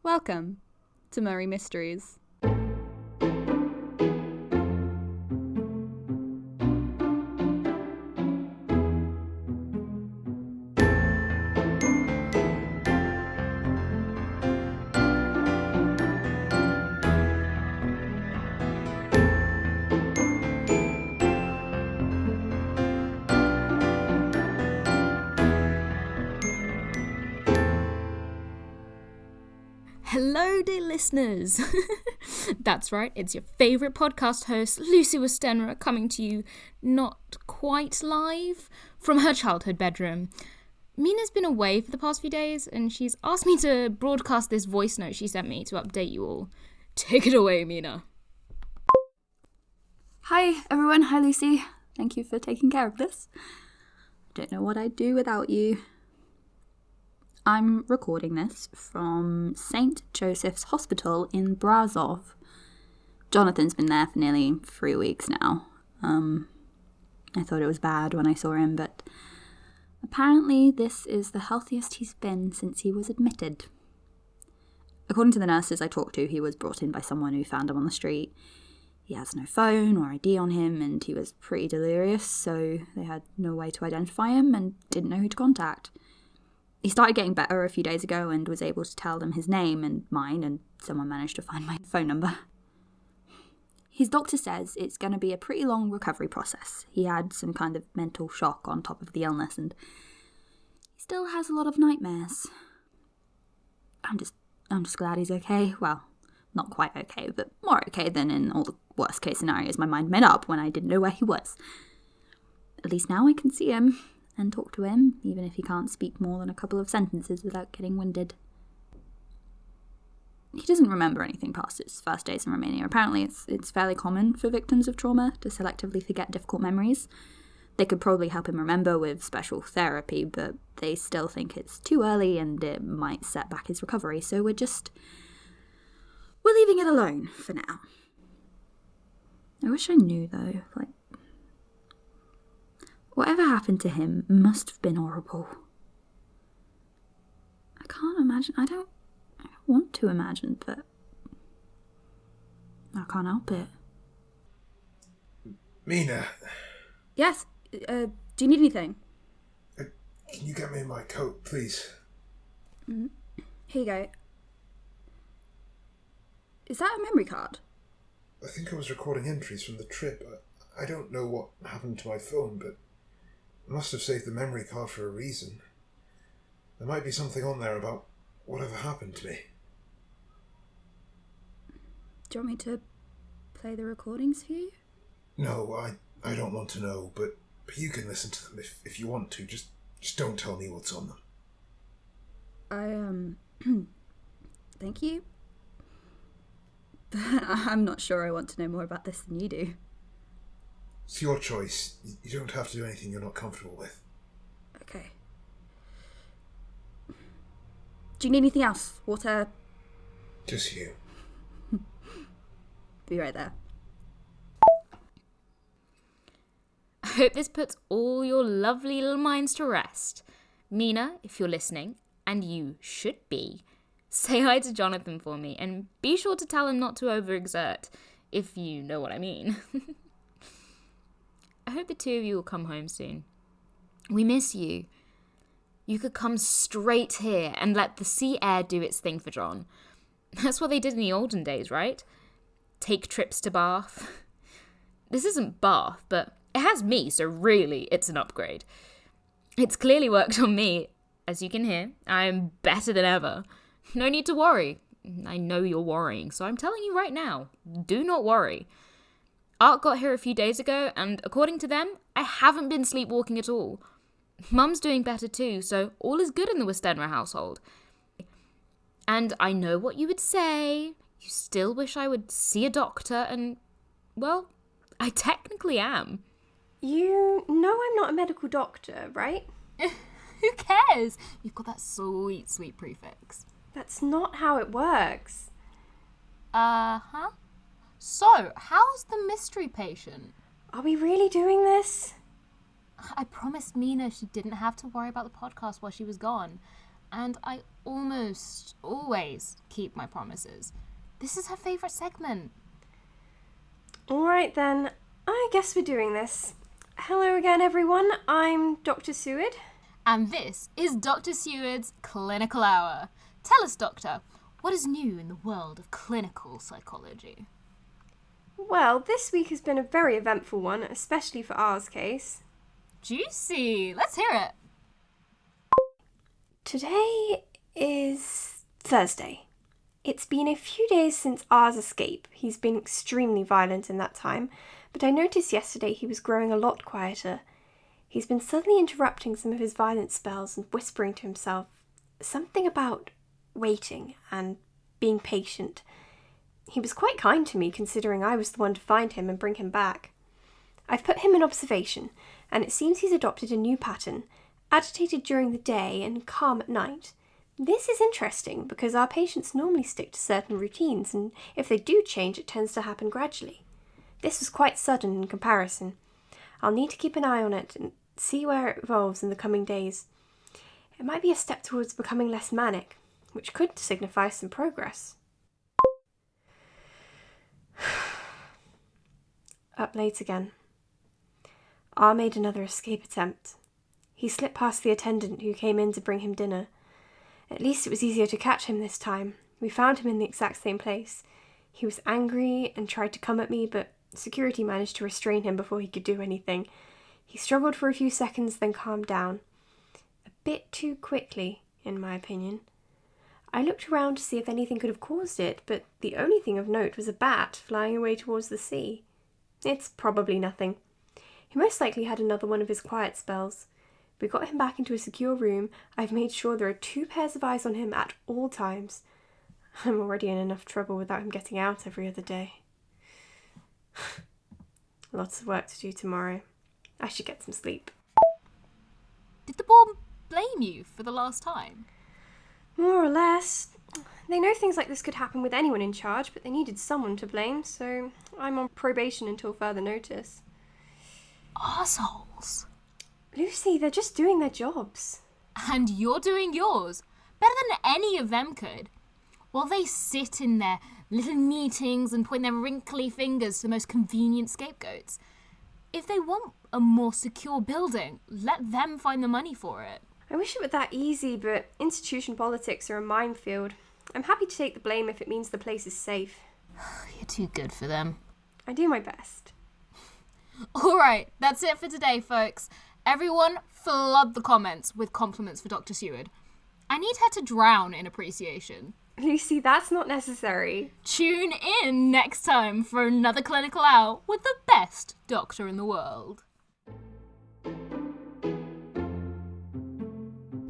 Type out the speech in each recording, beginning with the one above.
Welcome to Murray Mysteries. Hello, dear listeners. That's right, it's your favourite podcast host, Lucy Westenra, coming to you not quite live from her childhood bedroom. Mina's been away for the past few days, and she's asked me to broadcast this voice note she sent me to update you all. Take it away, Mina. Hi, everyone. Hi, Lucy. Thank you for taking care of this. I don't know what I'd do without you. I'm recording this from St. Joseph's Hospital in Brasov. Jonathan's been there for nearly 3 weeks now. I thought it was bad when I saw him, but apparently this is the healthiest he's been since he was admitted. According to the nurses I talked to, he was brought in by someone who found him on the street. He has no phone or ID on him, and he was pretty delirious, so they had no way to identify him and didn't know who to contact. He started getting better a few days ago and was able to tell them his name and mine, and someone managed to find my phone number. His doctor says it's going to be a pretty long recovery process. He had some kind of mental shock on top of the illness, and he still has a lot of nightmares. I'm just glad he's okay. Well, not quite okay, but more okay than in all the worst case scenarios my mind made up when I didn't know where he was. At least now I can see him and talk to him, even if he can't speak more than a couple of sentences without getting winded. He doesn't remember anything past his first days in Romania. Apparently it's fairly common for victims of trauma to selectively forget difficult memories. They could probably help him remember with special therapy, but they still think it's too early and it might set back his recovery, so we're leaving it alone for now. I wish I knew, though, whatever happened to him must have been horrible. I can't imagine. I don't want to imagine, but I can't help it. Mina. Yes? Do you need anything? Can you get me my coat, please? Mm-hmm. Here you go. Is that a memory card? I think I was recording entries from the trip. I don't know what happened to my phone, but I must have saved the memory card for a reason. There might be something on there about whatever happened to me. Do you want me to play the recordings for you? No, I don't want to know, but you can listen to them if you want to. Just don't tell me what's on them. Thank you. But I'm not sure I want to know more about this than you do. It's your choice. You don't have to do anything you're not comfortable with. Okay. Do you need anything else? Water? Just you. Be right there. I hope this puts all your lovely little minds to rest. Mina, if you're listening, and you should be, say hi to Jonathan for me, and be sure to tell him not to overexert, if you know what I mean. I hope the two of you will come home soon. We miss you. You could come straight here and let the sea air do its thing for John. That's what they did in the olden days, right? Take trips to Bath. This isn't Bath, but it has me, so really it's an upgrade. It's clearly worked on me. As you can hear, I am better than ever. No need to worry. I know you're worrying, so I'm telling you right now, do not worry. Art got here a few days ago, and according to them, I haven't been sleepwalking at all. Mum's doing better too, so all is good in the Westenra household. And I know what you would say. You still wish I would see a doctor, and, well, I technically am. You know I'm not a medical doctor, right? Who cares? You've got that sweet, sweet prefix. That's not how it works. Uh-huh. So, how's the mystery patient? Are we really doing this? I promised Mina she didn't have to worry about the podcast while she was gone. and I almost always keep my promises. This is her favourite segment. Alright then, I guess we're doing this. Hello again, everyone. I'm Dr. Seward. And this is Dr. Seward's Clinical Hour. Tell us, Doctor, what is new in the world of clinical psychology? Well, this week has been a very eventful one, especially for R's case. Juicy! Let's hear it. Today is Thursday. It's been a few days since R's escape. He's been extremely violent in that time, but I noticed yesterday he was growing a lot quieter. He's been suddenly interrupting some of his violent spells and whispering to himself something about waiting and being patient. He was quite kind to me, considering I was the one to find him and bring him back. I've put him in observation, and it seems he's adopted a new pattern, agitated during the day and calm at night. This is interesting because our patients normally stick to certain routines, and if they do change, it tends to happen gradually. This was quite sudden in comparison. I'll need to keep an eye on it and see where it evolves in the coming days. It might be a step towards becoming less manic, which could signify some progress. Up late again. R made another escape attempt. He slipped past the attendant who came in to bring him dinner. At least it was easier to catch him this time. We found him in the exact same place. He was angry and tried to come at me, but security managed to restrain him before he could do anything. He struggled for a few seconds, then calmed down. A bit too quickly, in my opinion. I looked around to see if anything could have caused it, but the only thing of note was a bat flying away towards the sea. It's probably nothing. He most likely had another one of his quiet spells. We got him back into a secure room. I've made sure there are 2 pairs of eyes on him at all times. I'm already in enough trouble without him getting out every other day. Lots of work to do tomorrow. I should get some sleep. Did the board blame you for the last time? More or less. They know things like this could happen with anyone in charge, but they needed someone to blame, so I'm on probation until further notice. Arseholes. Lucy, they're just doing their jobs. And you're doing yours. Better than any of them could. While they sit in their little meetings and point their wrinkly fingers to the most convenient scapegoats. If they want a more secure building, let them find the money for it. I wish it were that easy, but institution politics are a minefield. I'm happy to take the blame if it means the place is safe. You're too good for them. I do my best. Alright, that's it for today, folks. Everyone, flood the comments with compliments for Dr. Seward. I need her to drown in appreciation. Lucy, that's not necessary. Tune in next time for another Clinical Hour with the best doctor in the world.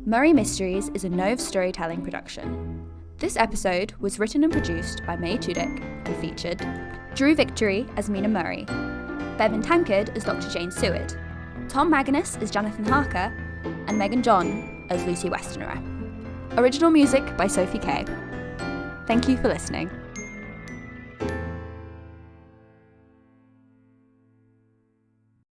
Murray Mysteries is a Nove Storytelling production. This episode was written and produced by May Tudyk and featured Drew Victory as Mina Murray, Bevan Tankard as Dr. Jane Seward, Tom Magnus as Jonathan Harker, and Megan John as Lucy Westenra. Original music by Sophie Kay. Thank you for listening.